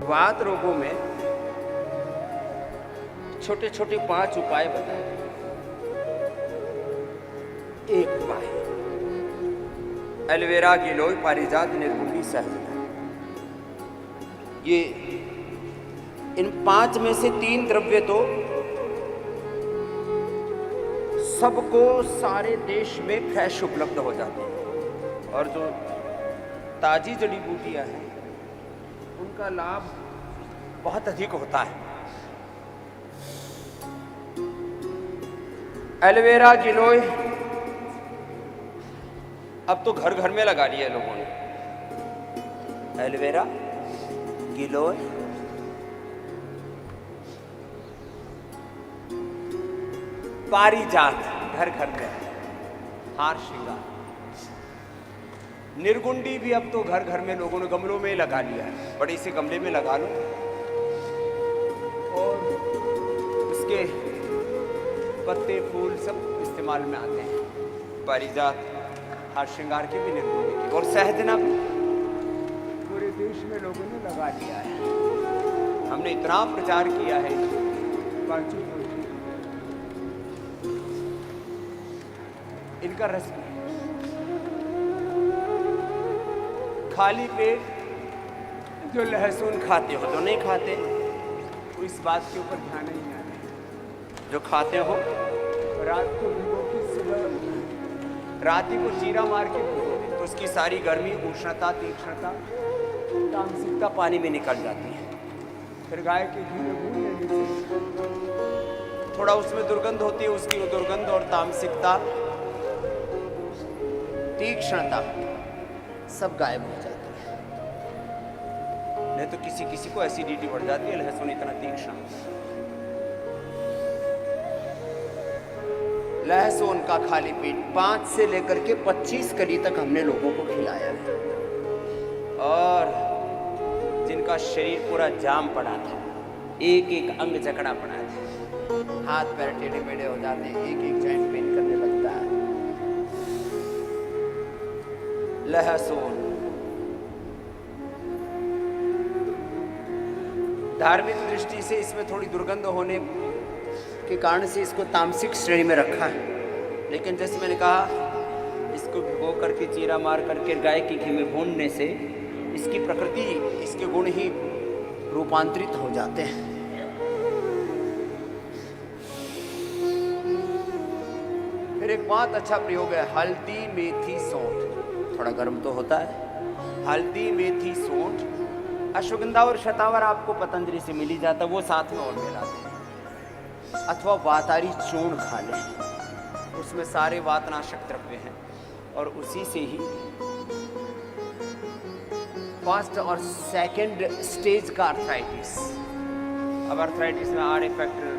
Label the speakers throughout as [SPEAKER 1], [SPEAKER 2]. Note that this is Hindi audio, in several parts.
[SPEAKER 1] वात रोगों में छोटे छोटे 5 उपाय बताए। एक उपाय एलोवेरा, गिलोय, पारिजात, निर्गुंडी, सहजना। ये इन 5 में से 3 द्रव्य तो सबको सारे देश में फ्रेश उपलब्ध हो जाते हैं, और जो ताजी जड़ी बूटियां हैं उनका लाभ बहुत अधिक होता है। एलोवेरा, गिलोय अब तो घर घर में लगा लिया लोगों ने। एलोवेरा, गिलोय, पारिजात घर घर में, हार श्रृंगार। निर्गुंडी भी अब तो घर घर में लोगों ने गमलों में लगा लिया है। बड़े से गमले में लगा लो और उसके पत्ते फूल सब इस्तेमाल में आते हैं। पारिजात हार श्रृंगार के भी, निर्गुंडी की, और सहजना भी पूरे देश में लोगों ने लगा लिया है। हमने इतना प्रचार किया है इनका रस। खाली पेट जो लहसुन खाते हो, जो नहीं खाते वो इस बात के ऊपर ध्यान नहीं आते। जो खाते हो रात को भिगो के सुबह रात ही को जीरा मार के भिगो दे तो उसकी सारी गर्मी, उष्णता, तीक्ष्णता, तामसिकता पानी में निकल जाती है। फिर गाय के घी में भून लेने से थोड़ा उसमें दुर्गंध होती है, उसकी वो दुर्गंध और तामसिकता, तीक्ष्णता सब गायब हो जाती है। नहीं तो किसी किसी को एसिडिटी बढ़ जाती है, लहसुन इतना तीक्ष्ण। लहसुन का खाली पेट 5 से लेकर के 25 कली तक हमने लोगों को खिलाया है। और जिनका शरीर पूरा जाम पड़ा था, एक एक अंग जकड़ा पड़ा था, हाथ पैर टेढ़े मेढ़े हो जाते हैं, एक एक जॉइंट पेन करने लगता है। लहसुन धार्मिक दृष्टि से इसमें थोड़ी दुर्गंध होने के कारण से इसको तामसिक श्रेणी में रखा है, लेकिन जैसे मैंने कहा इसको भिगो करके, जीरा मार करके, गाय के घी में भूनने से इसकी प्रकृति, इसके गुण ही रूपांतरित हो जाते हैं। फिर एक बहुत अच्छा प्रयोग है हल्दी, मेथी, सौंठ। थोड़ा गर्म तो होता है। हल्दी, मेथी, सौंठ, अश्वगंधा और शतावर आपको पतंजलि से मिल ही जाता, वो साथ में और मिलाते हैं। अथवा वातारी चूर्ण खा लें, उसमें सारे वातनाशक द्रव्य हैं, और उसी से ही फर्स्ट और सेकंड स्टेज का अर्थराइटिस। अब अर्थराइटिस में R factor,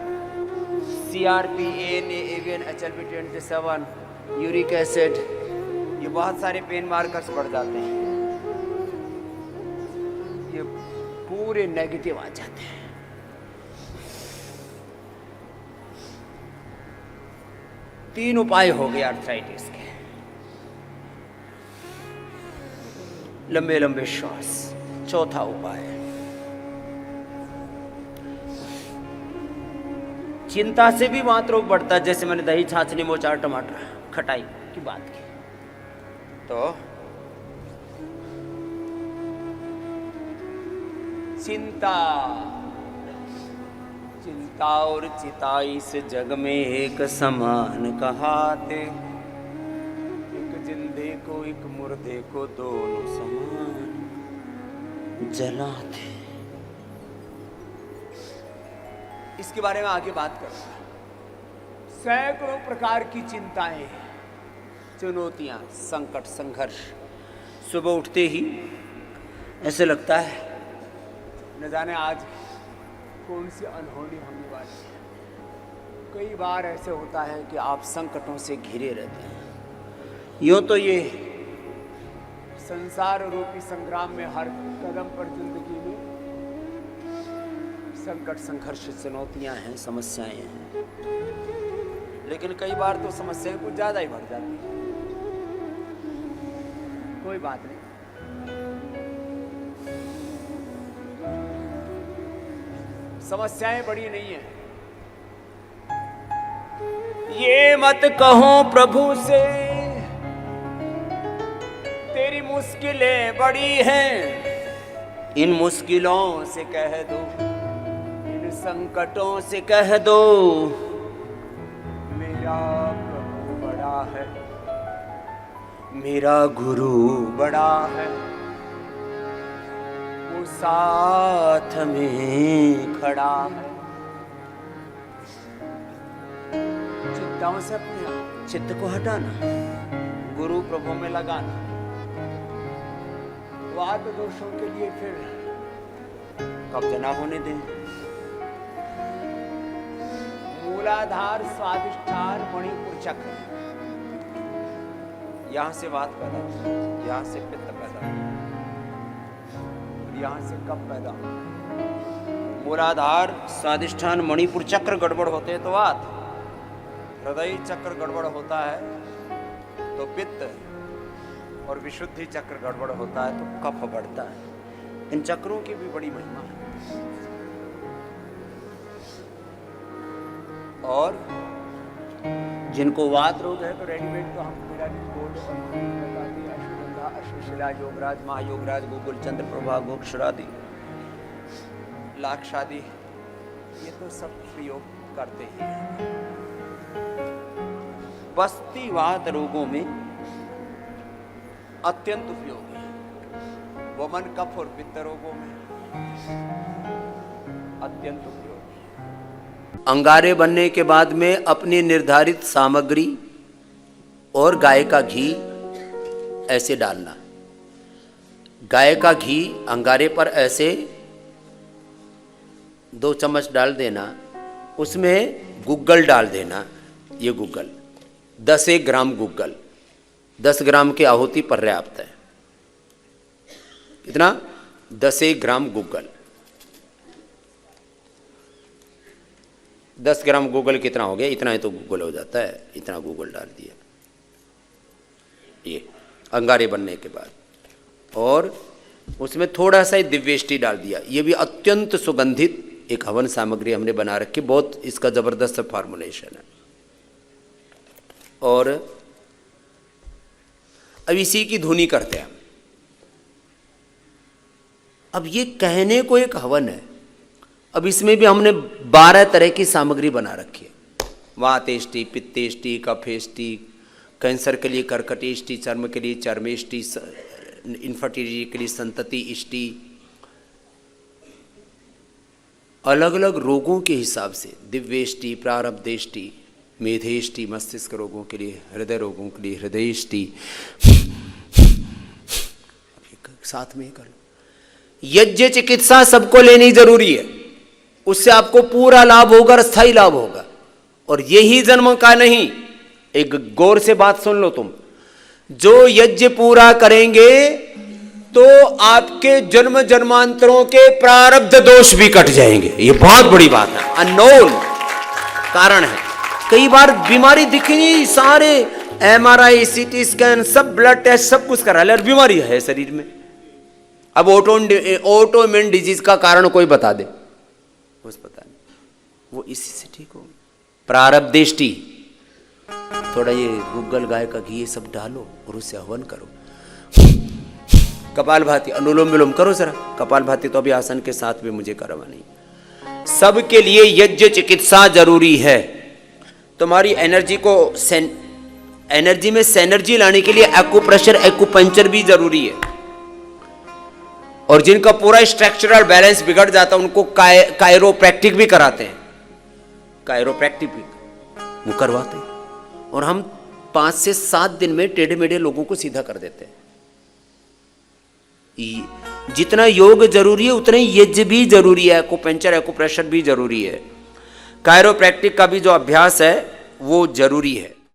[SPEAKER 1] CRP, ANA, AVN, HLB27, uric acid, ये बहुत सारे पेन मार्कर्स बढ़ जाते हैं, ये पूरे नेगेटिव आ जाते हैं। तीन उपाय हो गए अर्थराइटिस के। लंबे लंबे श्वास। चौथा उपाय चिंता से भी मात्र रोग बढ़ता है। जैसे मैंने दही, छाछ, नींबू, अचार, टमाटर, खटाई की बात की, तो चिंता, चिंता और चिता इस जग में एक समान कहाते, एक जिंदे को एक मुर्दे को दोनों समान जलाते। इसके बारे में आगे बात करूंगा। सैकड़ों प्रकार की चिंताएं, चुनौतियां, संकट, संघर्ष। सुबह उठते ही ऐसे लगता है न जाने आज कौन सी अनहोनी होने वाली है। कई बार ऐसे होता है कि आप संकटों से घिरे रहते हैं। यूँ तो ये संसार रूपी संग्राम में हर कदम पर जिंदगी में संकट, संघर्ष, चुनौतियां हैं, समस्याएं हैं, लेकिन कई बार तो समस्याएं कुछ ज्यादा ही बढ़ जाती हैं। कोई बात नहीं, समस्याएं बड़ी नहीं है। ये मत कहो प्रभु से तेरी मुश्किलें बड़ी हैं, इन मुश्किलों से कह दो, इन संकटों से कह दो, मेरा प्रभु बड़ा है, मेरा गुरु बड़ा है, वो साथ में खड़ा है। चिंताओं से अपने चित्त को हटाना, गुरु प्रभु में लगाना, वाद दोषों के लिए फिर कब्जा ना होने दें। मूलाधार स्वादिष्ठान मणिपुर चक्र, यहां से वात पैदा हो, यहां से पित्त पैदा हो, यहां से कफ पैदा हो। मूलाधार स्वादिष्ठान मणिपुर चक्र गड़बड़ होते हैं तो वात, हृदय चक्र गड़बड़ होता है तो पित्त, और विशुद्धि चक्र गड़बड़ होता है तो कफ बढ़ता है। इन चक्रों की भी बड़ी महिमा है। और जिनको वात रोग है तो रेडीमेड तो हम मेरा बोर्ड अश्वगंधा, अश्वशिला, योगराज, महायोगराज, गोकुल चंद्र प्रभा, गोक्षरादि, लाक्षादि, ये तो सब प्रयोग करते ही हैं। बस्तीवात रोगों में अत्यंत उपयोगी है। वमन, कफ और पित्त रोगों में अत्यंत उपयोगी। अंगारे बनने के बाद में अपनी निर्धारित सामग्री और गाय का घी ऐसे डालना। गाय का घी अंगारे पर ऐसे 2 चम्मच डाल देना, उसमें गुग्गल डाल देना। ये गुग्गल 10 ग्राम गुग्गल, 10 ग्राम की आहुति पर्याप्त है। कितना? 10 ग्राम गुग्गल। 10 ग्राम गुग्गल कितना हो गया? इतना ही तो गुग्गल हो जाता है। इतना गुग्गल डाल दिया ये अंगारे बनने के बाद, और उसमें थोड़ा सा ही दिव्येष्टि डाल दिया। ये भी अत्यंत सुगंधित एक हवन सामग्री हमने बना रखी, बहुत इसका जबरदस्त फॉर्मुलेशन है। और अब इसी की धुनी करते हैं। अब ये कहने को एक हवन है, अब इसमें भी हमने 12 तरह की सामग्री बना रखी है। वातेष्टि, पित्तेष्टि, कफेष्टि, कैंसर के लिए कर्कटेष्टि, चर्म के लिए चर्मेष्टि, इनफर्टिलिटी के लिए संतति इष्टि, अलग अलग रोगों के हिसाब से दिव्येष्टि, प्रारब्धेष्टि, मेधेष्टि, मस्तिष्क रोगों के लिए, हृदय रोगों के लिए हृदयेष्टि, साथ में कर लो। यज्ञ चिकित्सा सबको लेनी जरूरी है, उससे आपको पूरा लाभ होगा और स्थायी लाभ होगा। और यही जन्म का नहीं, एक गौर से बात सुन लो तुम, जो यज्ञ पूरा करेंगे तो आपके जन्म जन्मांतरों के प्रारब्ध दोष भी कट जाएंगे। ये बहुत बड़ी बात है, अननोन कारण है। कई बार बीमारी दिखी नहीं, सारे MRI, CT स्कैन, सब ब्लड टेस्ट, सब कुछ करा ले और बीमारी है शरीर में। अब ऑटोइम्यून डिजीज का कारण कोई बता दे, कुछ पता नहीं, वो इसी से ठीक हो। प्रारब्धेष्टि, थोड़ा ये गुग्गल, गाय का घी, ये सब डालो और उससे हवन करो। कपालभाति, अनुलोम विलोम करो जरा। कपालभाति तो अभी आसन के साथ भी मुझे करवानी। सबके लिए यज्ञ चिकित्सा जरूरी है। तुम्हारी एनर्जी को एनर्जी में सेनर्जी लाने के लिए एक्यूप्रेशर, एक्यूपंक्चर भी जरूरी है। और जिनका पूरा स्ट्रक्चरल बैलेंस बिगड़ जाता है उनको कायरोप्रैक्टिक भी कराते हैं। कायरोप्रैक्टिक भी वो करवाते हैं। और हम 5 से 7 दिन में टेढ़े मेढ़े लोगों को सीधा कर देते हैं। जितना योग जरूरी है उतना ही यज्ञ भी जरूरी है, एक्यूपंक्चर, एक्यूप्रेशर भी जरूरी है। कायरोप्रैक्टिक का भी जो अभ्यास है वो जरूरी है।